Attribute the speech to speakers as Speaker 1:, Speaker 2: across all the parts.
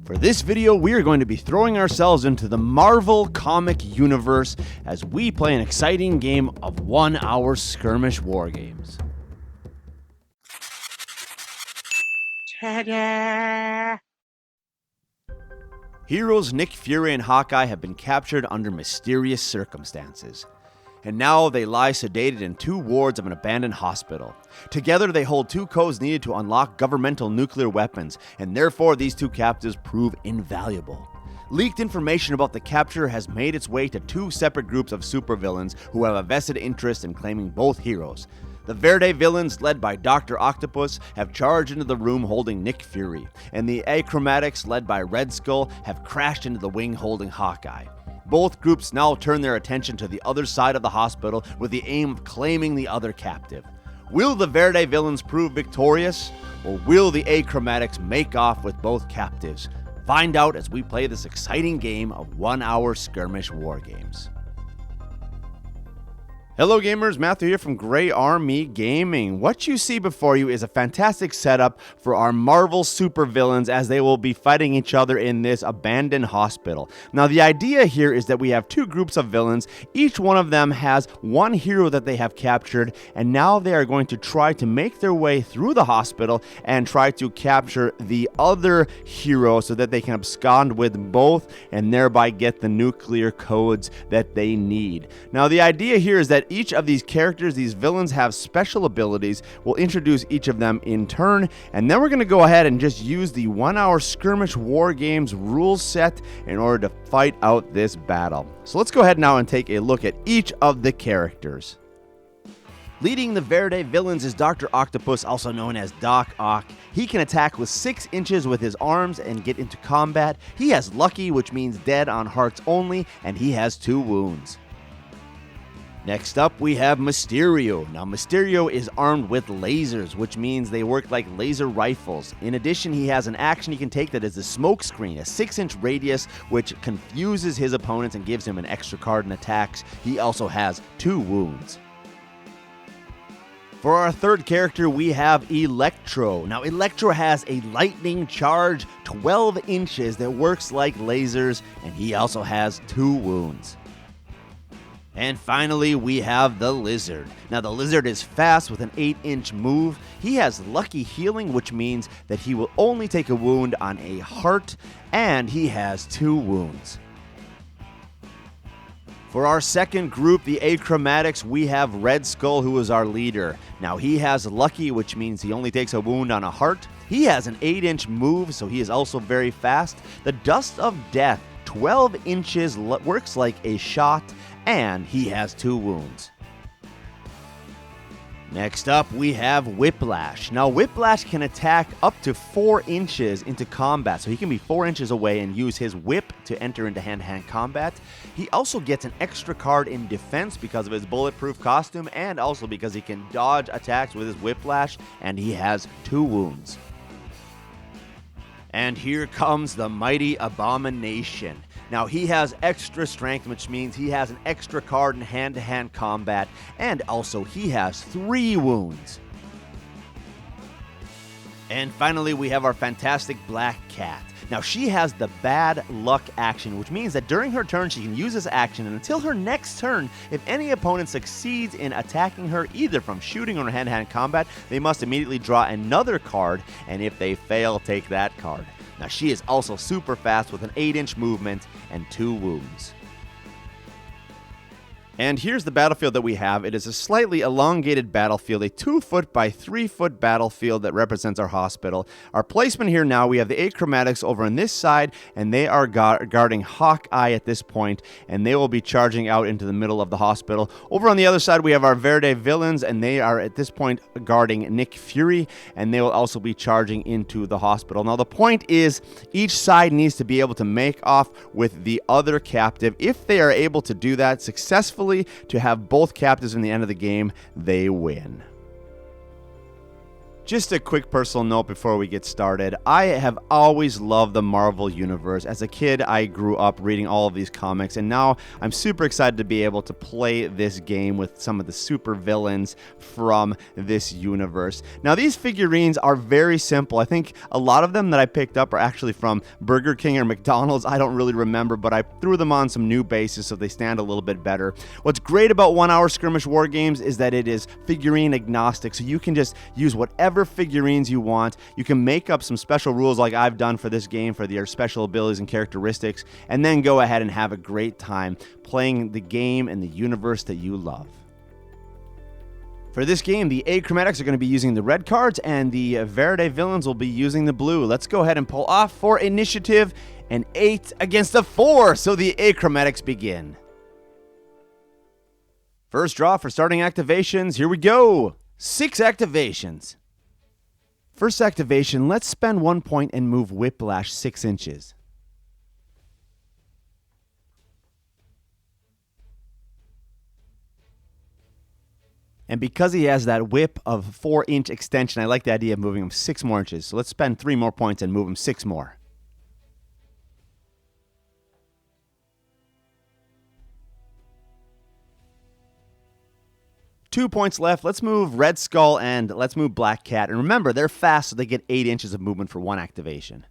Speaker 1: For this video, we are going to be throwing ourselves into the Marvel comic universe as we play an exciting game of One-Hour Skirmish Wargames. Ta-da! Heroes Nick Fury and Hawkeye have been captured under mysterious circumstances, and now they lie sedated in two wards of an abandoned hospital. Together they hold two codes needed to unlock governmental nuclear weapons, and therefore these two captives prove invaluable. Leaked information about the capture has made its way to two separate groups of supervillains who have a vested interest in claiming both heroes. The Verde Villains, led by Doctor Octopus, have charged into the room holding Nick Fury, and the Achromatics, led by Red Skull, have crashed into the wing holding Hawkeye. Both groups now turn their attention to the other side of the hospital with the aim of claiming the other captive. Will the Verde Villains prove victorious, or will the Achromatics make off with both captives? Find out as we play this exciting game of One-Hour Skirmish Wargames. Hello gamers, Matthew here from Grey Army Gaming. What you see before you is a fantastic setup for our Marvel supervillains as they will be fighting each other in this abandoned hospital. Now the idea here is that we have two groups of villains. Each one of them has one hero that they have captured, and now they are going to try to make their way through the hospital and try to capture the other hero so that they can abscond with both and thereby get the nuclear codes that they need. Now the idea here is that each of these characters, these villains, have special abilities. We'll introduce each of them in turn, and then we're going to go ahead and just use the One-Hour Skirmish Wargames rules set in order to fight out this battle. So let's go ahead now and take a look at each of the characters. Leading the Verde Villains is Doctor Octopus, also known as Doc Ock. He can attack with 6 inches with his arms and get into combat. He has Lucky, which means dead on hearts only, and he has 2 wounds. Next up, we have Mysterio. Now, Mysterio is armed with lasers, which means they work like laser rifles. In addition, he has an action he can take that is a smoke screen, a 6-inch radius, which confuses his opponents and gives him an extra card in attacks. He also has 2 wounds. For our third character, we have Electro. Now, Electro has a lightning charge, 12 inches, that works like lasers, and he also has 2 wounds. And finally, we have the Lizard. Now, the Lizard is fast with an 8-inch move. He has Lucky Healing, which means that he will only take a wound on a heart, and he has 2 wounds. For our second group, the Achromatics, we have Red Skull, who is our leader. Now, he has Lucky, which means he only takes a wound on a heart. He has an 8-inch move, so he is also very fast. The Dust of Death, 12 inches, works like a shot, and he has 2 wounds. Next up, we have Whiplash. Now, Whiplash can attack up to 4 inches into combat, so he can be 4 inches away and use his whip to enter into hand-to-hand combat. He also gets an extra card in defense because of his bulletproof costume, and also because he can dodge attacks with his Whiplash, and he has 2 wounds. And here comes the mighty Abomination. Now, he has extra strength, which means he has an extra card in hand-to-hand combat, and also he has 3 wounds. And finally, we have our fantastic Black Cat. Now, she has the Bad Luck action, which means that during her turn, she can use this action, and until her next turn, if any opponent succeeds in attacking her, either from shooting or hand-to-hand combat, they must immediately draw another card, and if they fail, take that card. Now, she is also super fast with an 8-inch movement and 2 wounds. And here's the battlefield that we have. It is a slightly elongated battlefield, a 2-foot by 3-foot battlefield that represents our hospital. Our placement here now, we have the Achromatics over on this side, and they are guarding Hawkeye at this point, and they will be charging out into the middle of the hospital. Over on the other side, we have our Verde Villains, and they are at this point guarding Nick Fury, and they will also be charging into the hospital. Now, the point is, each side needs to be able to make off with the other captive. If they are able to do that successfully, to have both captives in the end of the game, they win. Just a quick personal note before we get started. I have always loved the Marvel Universe. As a kid, I grew up reading all of these comics, and now I'm super excited to be able to play this game with some of the super villains from this universe. Now, these figurines are very simple. I think a lot of them that I picked up are actually from Burger King or McDonald's. I don't really remember, but I threw them on some new bases so they stand a little bit better. What's great about One-Hour Skirmish Wargames is that it is figurine agnostic, so you can just use whatever figurines you want. You can make up some special rules like I've done for this game for their special abilities and characteristics, and then go ahead and have a great time playing the game and the universe that you love. For this game, the Achromatics are going to be using the red cards, and the Verde Villains will be using the blue. Let's go ahead and pull off for initiative, an 8 against a 4, so the Achromatics begin. First draw for starting activations, here we go. 6 activations. First activation, let's spend 1 point and move Whiplash 6 inches. And because he has that whip of 4-inch extension, I like the idea of moving him 6 more inches. So let's spend 3 more points and move him 6 more. Two points left. Let's move Red Skull and let's move Black Cat. And remember, they're fast, so they get 8 inches of movement for 1 activation.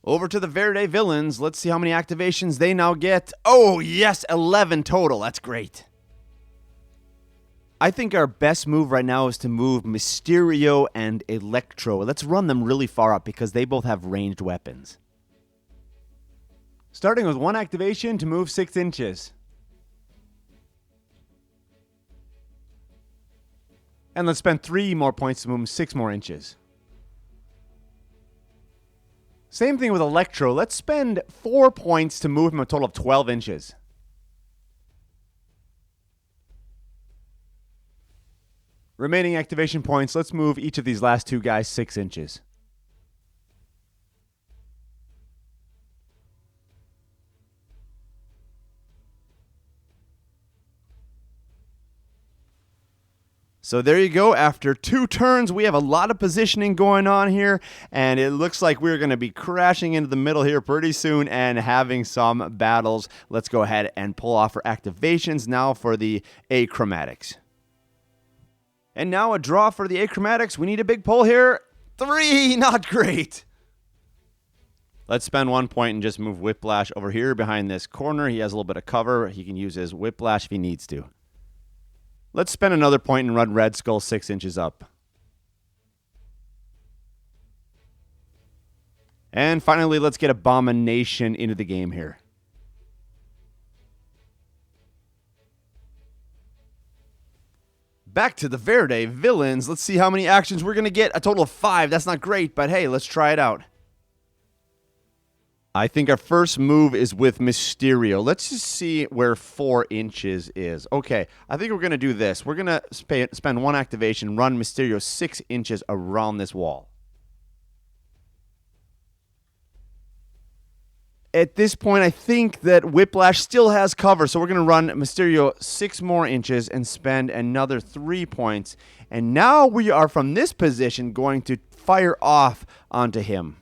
Speaker 1: Over to the Verde Villains. Let's see how many activations they now get. Oh, yes, 11 total. That's great. I think our best move right now is to move Mysterio and Electro. Let's run them really far up because they both have ranged weapons. Starting with 1 activation to move 6 inches. And let's spend 3 more points to move 6 more inches. Same thing with Electro. Let's spend 4 points to move him a total of 12 inches. Remaining activation points, let's move each of these last 2 guys 6 inches. So there you go. After 2 turns, we have a lot of positioning going on here, and it looks like we're going to be crashing into the middle here pretty soon and having some battles. Let's go ahead and pull off our activations now for the Achromatics. And now a draw for the Achromatics. We need a big pull here. 3, not great. Let's spend 1 point and just move Whiplash over here behind this corner. He has a little bit of cover. He can use his Whiplash if he needs to. Let's spend another point and run Red Skull 6 inches up. And finally, let's get Abomination into the game here. Back to the Verde Villains. Let's see how many actions we're going to get. A total of 5. That's not great, but hey, let's try it out. I think our first move is with Mysterio. Let's just see where 4 inches is. Okay, I think we're going to do this. We're going to spend 1 activation, run Mysterio 6 inches around this wall. At this point, I think that Whiplash still has cover, so we're going to run Mysterio 6 more inches and spend another 3 points. And now we are, from this position, going to fire off onto him.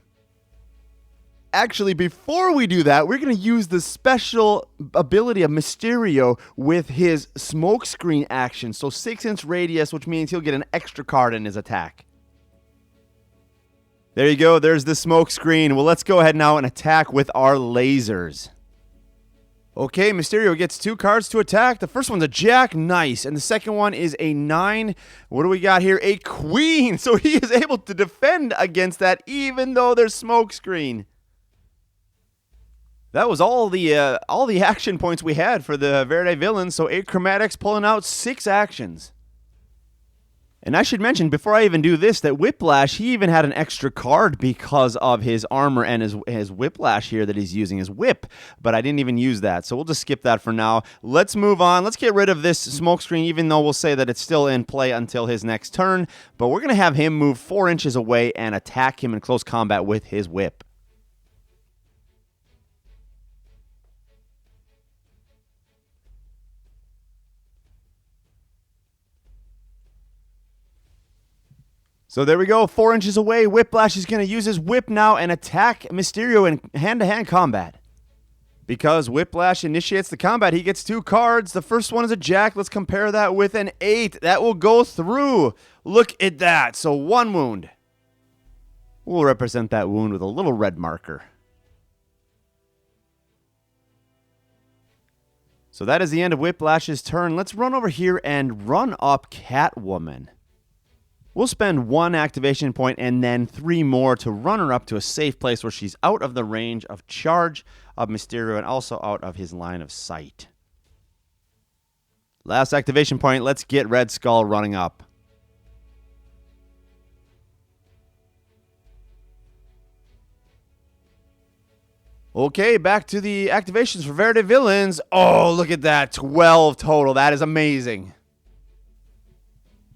Speaker 1: Actually, before we do that, we're going to use the special ability of Mysterio with his smokescreen action. So 6-inch radius, which means he'll get an extra card in his attack. There you go. There's the smoke screen. Well, let's go ahead now and attack with our lasers. Okay, Mysterio gets 2 cards to attack. The first one's a Jack. Nice. And the second one is a 9. What do we got here? A Queen. So he is able to defend against that even though there's smoke screen. That was all the action points we had for the Verde Villains. So Achromatics pulling out 6 actions. And I should mention, before I even do this, that Whiplash, he even had an extra card because of his armor and his Whiplash here that he's using, his whip. But I didn't even use that, so we'll just skip that for now. Let's move on. Let's get rid of this smokescreen, even though we'll say that it's still in play until his next turn. But we're going to have him move 4 inches away and attack him in close combat with his whip. So there we go, 4 inches away. Whiplash is going to use his whip now and attack Mysterio in hand-to-hand combat. Because Whiplash initiates the combat, he gets 2 cards. The first one is a Jack. Let's compare that with an 8. That will go through. Look at that. So 1 wound. We'll represent that wound with a little red marker. So that is the end of Whiplash's turn. Let's run over here and run up Catwoman. We'll spend 1 activation point and then 3 more to run her up to a safe place where she's out of the range of charge of Mysterio and also out of his line of sight. Last activation point, let's get Red Skull running up. Okay, back to the activations for Verde Villains. Oh, look at that, 12 total. That is amazing.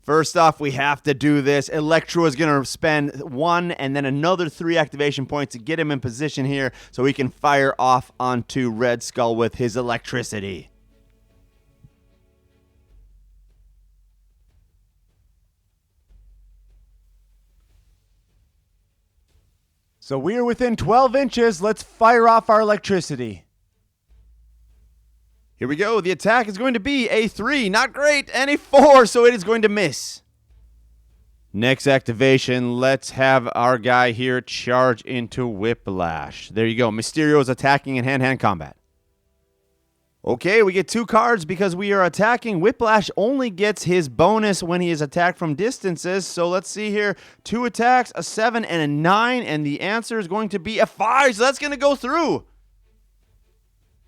Speaker 1: First off, we have to do this. Electro is going to spend 1 and then another 3 activation points to get him in position here so he can fire off onto Red Skull with his electricity. So we are within 12 inches. Let's fire off our electricity. Here we go. The attack is going to be a 3. Not great. And a 4, so it is going to miss. Next activation, let's have our guy here charge into Whiplash. There you go. Mysterio is attacking in hand-to-hand combat. Okay, we get 2 cards because we are attacking. Whiplash only gets his bonus when he is attacked from distances. So let's see here. 2 attacks, a 7 and a 9. And the answer is going to be a 5. So that's going to go through.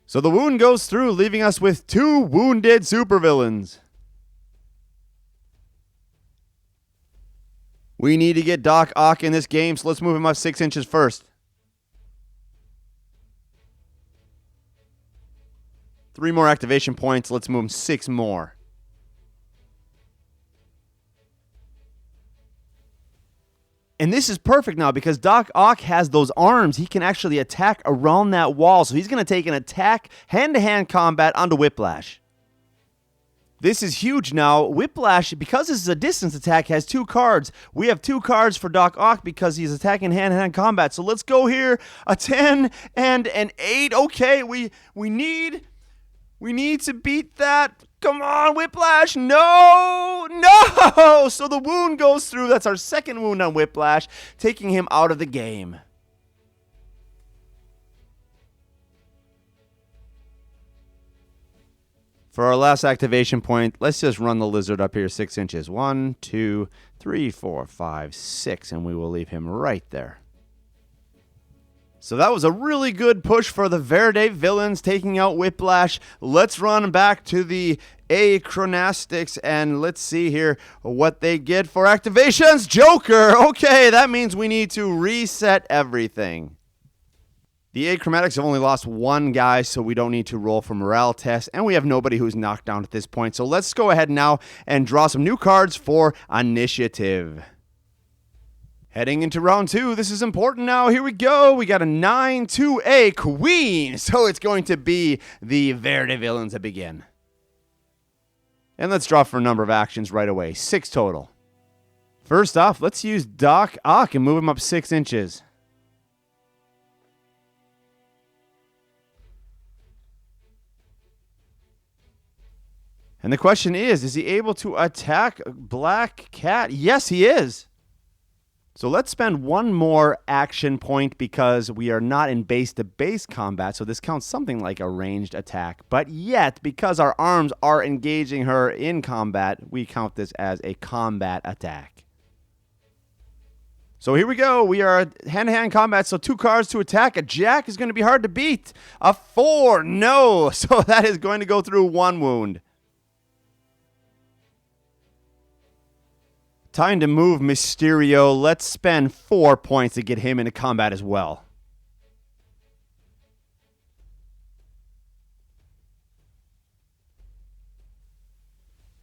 Speaker 1: So the wound goes through, leaving us with 2 wounded supervillains. We need to get Doc Ock in this game, so let's move him up 6 inches first. 3 more activation points. Let's move him 6 more. And this is perfect now because Doc Ock has those arms. He can actually attack around that wall. So he's going to take an attack, hand-to-hand combat onto Whiplash. This is huge now. Whiplash, because this is a distance attack, has 2 cards. We have 2 cards for Doc Ock because he's attacking hand-to-hand combat. So let's go here. A 10 and an 8. Okay, we need to beat that. Come on, Whiplash. No. So the wound goes through. That's our 2nd wound on Whiplash, taking him out of the game. For our last activation point, let's just run the lizard up here 6 inches. 1, 2, 3, 4, 5, 6, and we will leave him right there. So that was a really good push for the Verde Villains, taking out Whiplash. Let's run back to the Achromatics and let's see here what they get for activations. Joker! Okay, that means we need to reset everything. The Achromatics have only lost 1 guy, so we don't need to roll for morale tests, and we have nobody who's knocked down at this point. So let's go ahead now and draw some new cards for initiative. Heading into round 2, this is important now. Here we go. We got a 9 to a queen. So it's going to be the Verde Villains that begin. And let's draw for a number of actions right away. 6 total. First off, let's use Doc Ock and move him up 6 inches. And the question is he able to attack Black Cat? Yes, he is. So let's spend 1 more action point because we are not in base-to-base combat, so this counts something like a ranged attack. But yet, because our arms are engaging her in combat, we count this as a combat attack. So here we go. We are hand-to-hand combat, so 2 cards to attack. A Jack is going to be hard to beat. A 4, no. So that is going to go through 1 wound. Time to move Mysterio. Let's spend 4 points to get him into combat as well.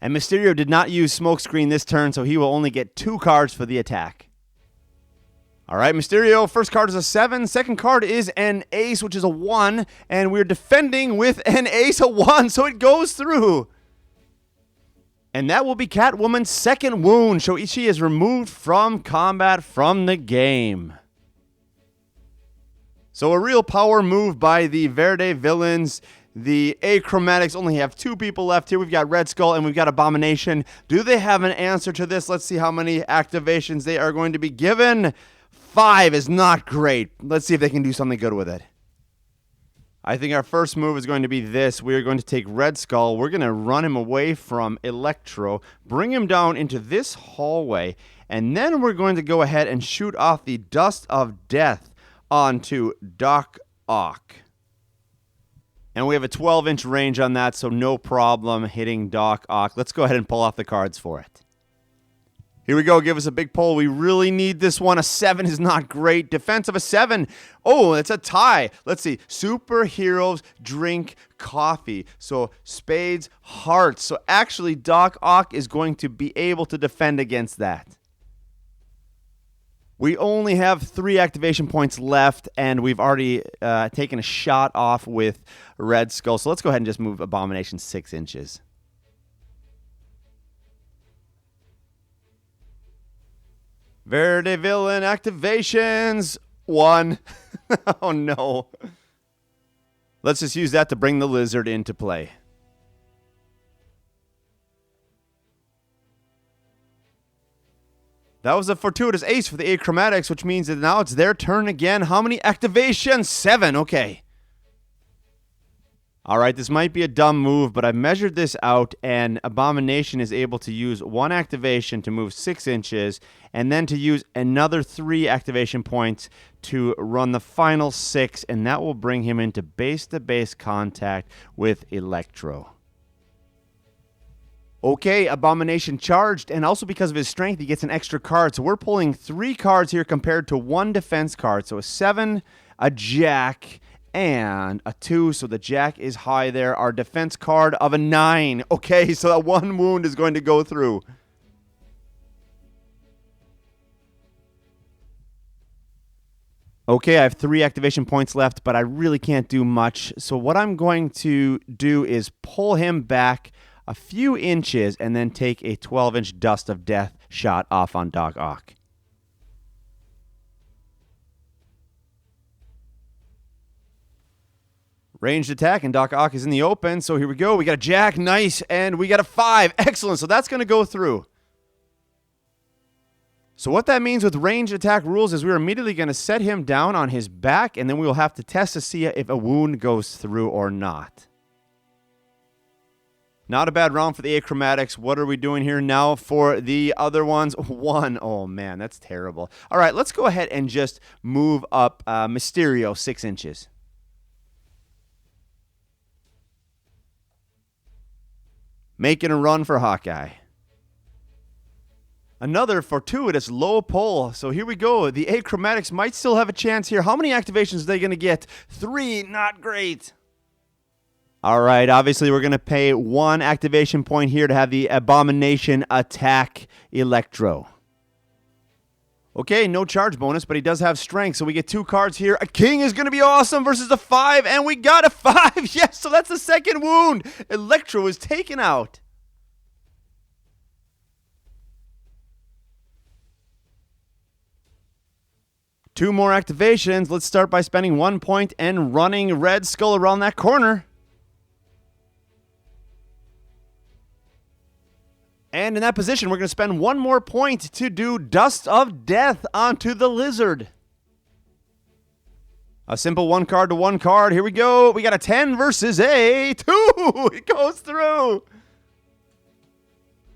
Speaker 1: And Mysterio did not use Smokescreen this turn, so he will only get 2 cards for the attack. All right, Mysterio, first card is a 7. Second card is an ace, which is a 1. And we're defending with an ace, a 1, so it goes through. And that will be Catwoman's second wound, so she is removed from combat from the game. So a real power move by the Verde Villains. The Achromatics only have 2 people left here. We've got Red Skull and we've got Abomination. Do they have an answer to this? Let's see how many activations they are going to be given. 5 is not great. Let's see if they can do something good with it. I think our first move is going to be this. We are going to take Red Skull. We're going to run him away from Electro, bring him down into this hallway, and then we're going to go ahead and shoot off the Dust of Death onto Doc Ock. And we have a 12-inch range on that, so no problem hitting Doc Ock. Let's go ahead and pull off the cards for it. Here we go. Give us a big pull. We really need this one. A 7 is not great. Defense of a 7. Oh, it's a tie. Let's see. Superheroes drink coffee. So spades, hearts. So actually, Doc Ock is going to be able to defend against that. We only have 3 activation points left, and we've already taken a shot off with Red Skull. So let's go ahead and just move Abomination 6 inches. Verde Villain activations. 1. Oh, no. Let's just use that to bring the lizard into play. That was a fortuitous ace for the Achromatics, which means that now it's their turn again. How many activations? 7. Okay. All right, this might be a dumb move, but I measured this out, and Abomination is able to use 1 activation to move 6 inches, and then to use another 3 activation points to run the final 6, and that will bring him into base-to-base contact with Electro. Okay, Abomination charged, and also because of his strength, he gets an extra card. So we're pulling 3 cards here compared to 1 defense card. So a 7, a Jack, and a 2. So the Jack is high there. Our defense card of a 9. Okay, so that 1 wound is going to go through. Okay, I have 3 activation points left, but I really can't do much. So what I'm going to do is pull him back a few inches and then take a 12-inch Dust of Death shot off on Doc Ock. Ranged attack, and Doc Ock is in the open, so here we go. We got a Jack, nice, and we got a 5. Excellent, so that's going to go through. So what that means with ranged attack rules is we're immediately going to set him down on his back, and then we will have to test to see if a wound goes through or not. Not a bad round for the Achromatics. What are we doing here now for the other ones? 1. Oh, man, that's terrible. All right, let's go ahead and just move up Mysterio 6 inches. Making a run for Hawkeye. Another fortuitous low pull. So here we go. The Achromatics might still have a chance here. How many activations are they going to get? 3. Not great. All right, obviously we're going to pay 1 activation point here to have the Abomination attack Electro. Okay, no charge bonus, but he does have strength, so we get 2 cards here. A King is going to be awesome versus a 5, and we got a 5! Yes, so that's the second wound. Electro is taken out. Two more activations. Let's start by spending 1 point and running Red Skull around that corner. And in that position, we're going to spend 1 more point to do Dust of Death onto the Lizard. A simple 1 card to 1 card. Here we go. We got a 10 versus a 2. It goes through.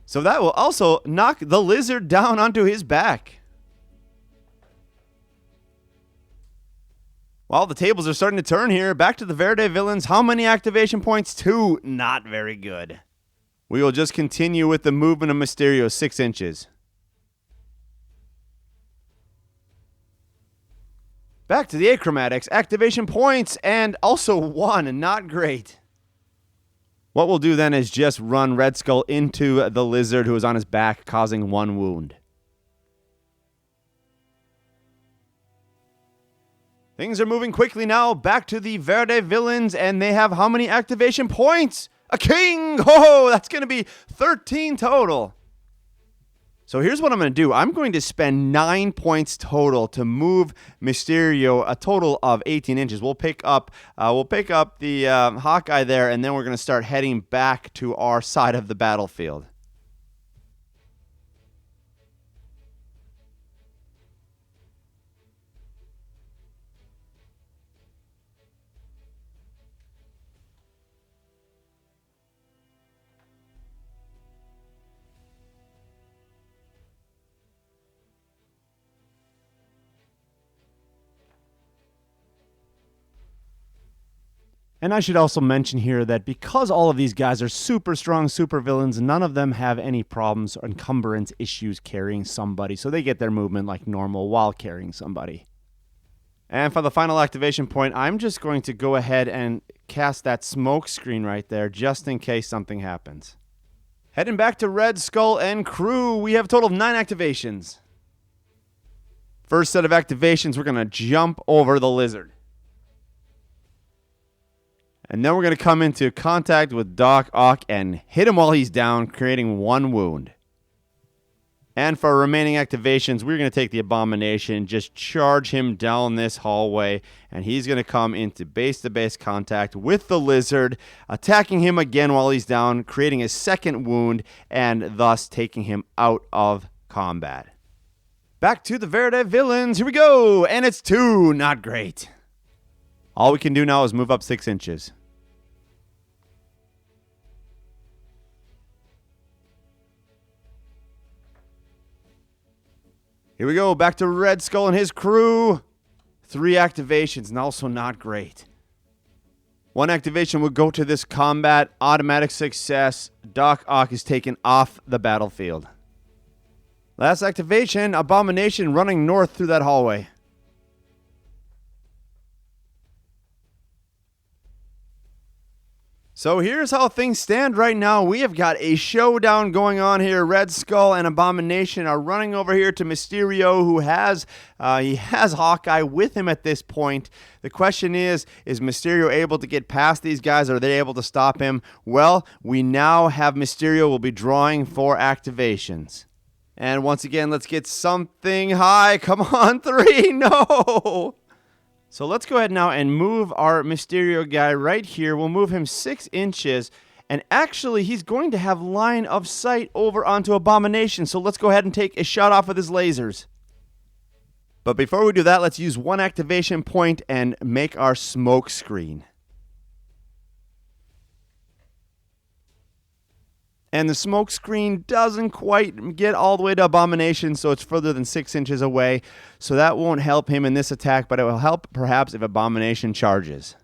Speaker 1: So that will also knock the Lizard down onto his back. Well, the tables are starting to turn here. Back to the Verde Villains. How many activation points? 2. Not very good. We will just continue with the movement of Mysterio 6 inches. Back to the Achromatics. Activation points and also 1. Not great. What we'll do then is just run Red Skull into the Lizard who is on his back, causing 1 wound. Things are moving quickly now. Back to the Verde Villains, and they have how many activation points? A king! Oh, that's going to be 13 total. So here's what I'm going to do. I'm going to spend 9 points total to move Mysterio a total of 18 inches. We'll pick up the Hawkeye there, and then we're going to start heading back to our side of the battlefield. And I should also mention here that because all of these guys are super strong supervillains, none of them have any problems or encumbrance issues carrying somebody. So they get their movement like normal while carrying somebody. And for the final activation point, I'm just going to go ahead and cast that smoke screen right there just in case something happens. Heading back to Red Skull and crew, we have a total of 9 activations. First set of activations, we're going to jump over the lizard. And then we're going to come into contact with Doc Ock and hit him while he's down, creating 1 wound. And for our remaining activations, we're going to take the Abomination, just charge him down this hallway, and he's going to come into base-to-base contact with the lizard, attacking him again while he's down, creating a 2nd wound, and thus taking him out of combat. Back to the Verde Villains. Here we go. And it's 2. Not great. All we can do now is move up 6 inches. Here we go. Back to Red Skull and his crew. 3 activations, and also not great. 1 activation will go to this combat. Automatic success. Doc Ock is taken off the battlefield. Last activation, Abomination running north through that hallway. So here's how things stand right now. We have got a showdown going on here. Red Skull and Abomination are running over here to Mysterio, who has Hawkeye with him at this point. The question is Mysterio able to get past these guys? Are they able to stop him? Well, we now have Mysterio will be drawing for activations. And once again, let's get something high. Come on, 3. No. So let's go ahead now and move our Mysterio guy right here. We'll move him 6 inches. And actually, he's going to have line of sight over onto Abomination. So let's go ahead and take a shot off with his lasers. But before we do that, let's use 1 activation point and make our smoke screen. And the smoke screen doesn't quite get all the way to Abomination, so it's further than 6 inches away. So that won't help him in this attack, but it will help perhaps if Abomination charges.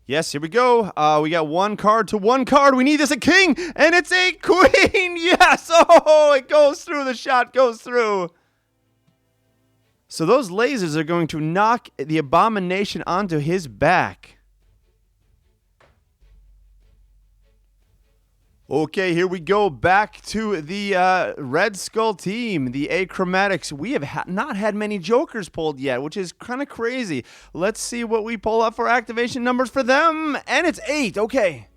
Speaker 1: Yes, here we go. We got 1 card to 1 card. We need this, a king, and it's a queen. Yes, oh, it goes through. The shot goes through. So those lasers are going to knock the Abomination onto his back. Okay, here we go back to the Red Skull team, the Achromatics. We have not had many Jokers pulled yet, which is kind of crazy. Let's see what we pull up for activation numbers for them. And it's 8. Okay.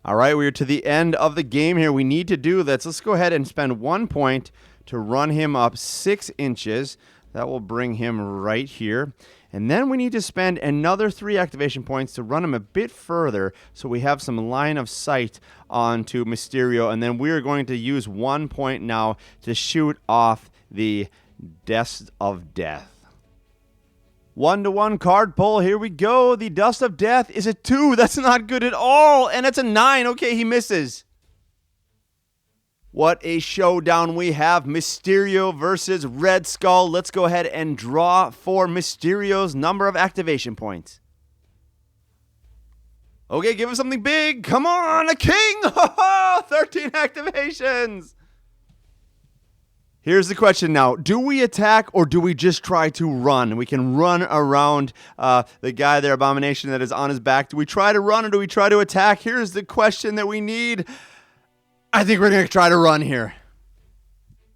Speaker 1: All right, we're to the end of the game here. We need to do this. Let's go ahead and spend 1 point to run him up 6 inches. That will bring him right here. And then we need to spend another 3 activation points to run him a bit further so we have some line of sight onto Mysterio. And then we're going to use 1 point now to shoot off the Dust of Death. 1-to-1 card pull. Here we go. The Dust of Death is a 2. That's not good at all. And it's a 9. Okay, he misses. What a showdown we have. Mysterio versus Red Skull. Let's go ahead and draw for Mysterio's number of activation points. Okay, give him something big. Come on, a king. 13 activations. Here's the question now. Do we attack or do we just try to run? We can run around the guy there, Abomination, that is on his back. Do we try to run or do we try to attack? Here's the question that we need. I think we're going to try to run here.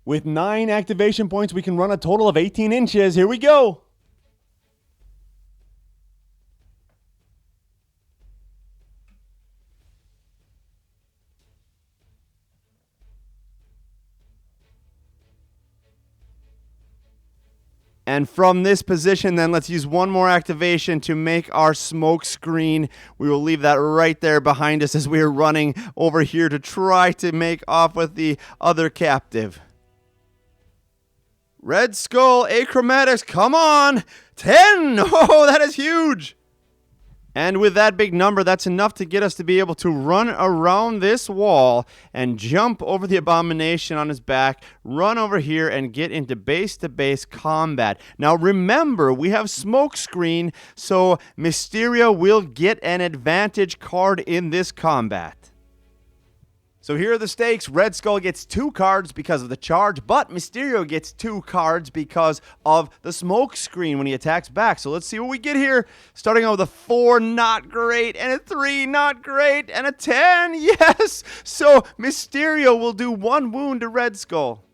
Speaker 1: With 9 activation points, we can run a total of 18 inches. Here we go. And from this position, then, let's use one more activation to make our smoke screen. We will leave that right there behind us as we are running over here to try to make off with the other captive. Red Skull, Achromatics, come on! 10! Oh, that is huge! And with that big number, that's enough to get us to be able to run around this wall and jump over the abomination on his back, run over here, and get into base-to-base combat. Now remember, we have smoke screen, so Mysterio will get an advantage card in this combat. So here are the stakes. Red Skull gets 2 cards because of the charge, but Mysterio gets 2 cards because of the smoke screen when he attacks back. So let's see what we get here. Starting out with a 4, not great, and a 3, not great, and a 10, yes! So Mysterio will do 1 wound to Red Skull.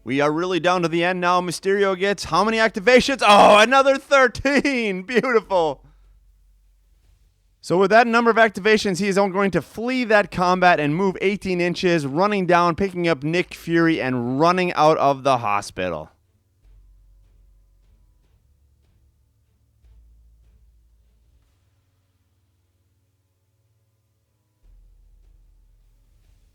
Speaker 1: We are really down to the end now. Mysterio gets how many activations? Oh, another 13! Beautiful! So with that number of activations, he is going to flee that combat and move 18 inches, running down, picking up Nick Fury, and running out of the hospital.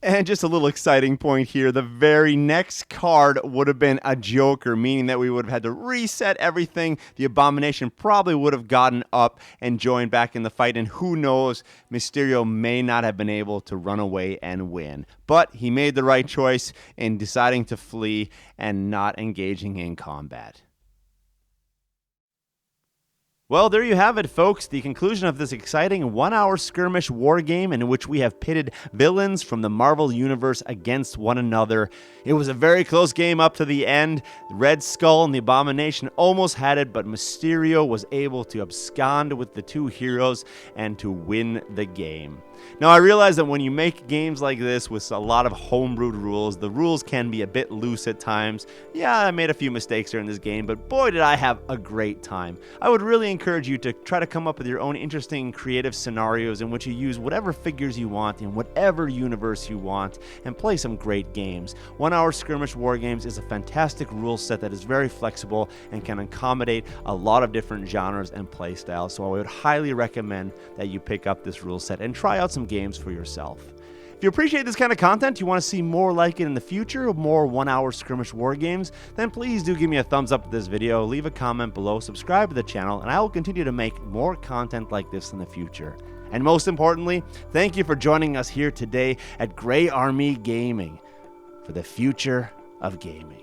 Speaker 1: And just a little exciting point here, the very next card would have been a Joker, meaning that we would have had to reset everything. The Abomination probably would have gotten up and joined back in the fight, and who knows, Mysterio may not have been able to run away and win. But he made the right choice in deciding to flee and not engaging in combat. Well, there you have it, folks. The conclusion of this exciting one-hour skirmish war game in which we have pitted villains from the Marvel Universe against one another. It was a very close game up to the end. Red Skull and the Abomination almost had it, but Mysterio was able to abscond with the 2 heroes and to win the game. Now, I realize that when you make games like this with a lot of homebrewed rules, the rules can be a bit loose at times. Yeah, I made a few mistakes during this game, but boy, did I have a great time. I would really encourage you to try to come up with your own interesting, creative scenarios in which you use whatever figures you want in whatever universe you want and play some great games. One-Hour Skirmish Wargames is a fantastic rule set that is very flexible and can accommodate a lot of different genres and play styles, so I would highly recommend that you pick up this rule set and try out some games for yourself. If you appreciate this kind of content, you want to see more like it in the future, more one-hour skirmish war games, then please do give me a thumbs up to this video, leave a comment below, subscribe to the channel, and I will continue to make more content like this in the future. And most importantly, thank you for joining us here today at Grey Army Gaming for the future of gaming.